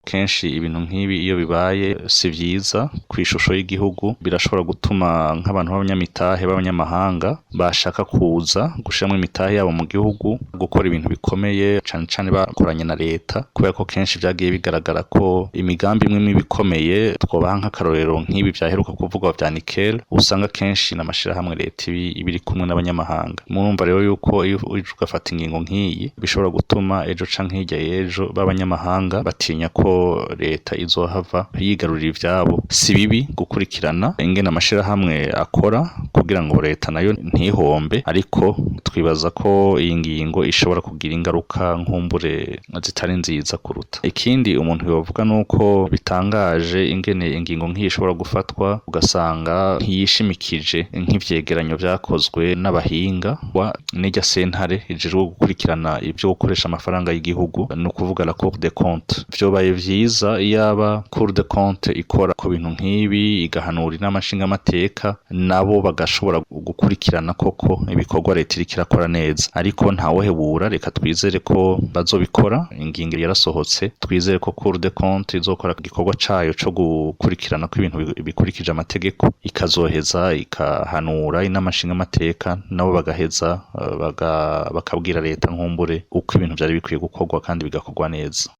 kenshi ibintu nk'ibi iyo bibaye si vyiza kw'ishusho y'igihugu, birashobora gutuma nk'abantu b'abanyamitahe b'abanyamahanga bashaka kuza gushiramwo imitahe yabo mu gihugu gukora ibintu bikomeye cane cane bakoranye na leta, kubera ko kenshi vyagiye bigaragara ko imigambi imwe mibikomeye twobaha nk'akarorero nk'ibi vyaheruka kuvugwa vya Nickel, usanga kenshi n'amashirahamwe leta ibiri kumwe n'abanyamahanga. Murumva rero yuko iyo uje ugafata ingingo nk'iyi bishobora gutuma ejo canke hirya y'ejo b'abanyamahanga batinya ko leta izohava yigarurira ivyabo. Si bibi gukurikirana ingene amashirahamwe akora kugira ngo leta nayo ntihombe, ariko twibaza ko iyi ngingo ishobora kugira ingaruka nkumbure zitari nziza kuruta. Ikindi umuntu yovuga nuko bitangaje ingene ingingo nk'iyi ishobora gufatwa ugasanga ntiyishimikije nk'ivyegeranyo vyakozwe n'abahinga n'irya Sentare ijejwe gukurikirana ivyo gukoresha amafaranga y'igihugu, no kuvuga la Cour des comptes. Vyobaye vyiza iyaba Cour des comptes ikora ku bintu nk'ibi igahanura inama nshingamateka nabo bagashobora gukurikirana koko ibikorwa leta iriko irakora neza, ariko ntawohebura, reka twizere ko bazobikora. Ingingo yarasohotse, twizere ko Cour des comptes izokora igikorwa cayo co gukurikirana ko ibintu bikurikije amategeko, ikazoheza ikahanura inama nshingamateka nabo bagaheza bakabwira leta nkumbure uko ibintu vyari bikwiye gukorwa kandi bigakorwa neza.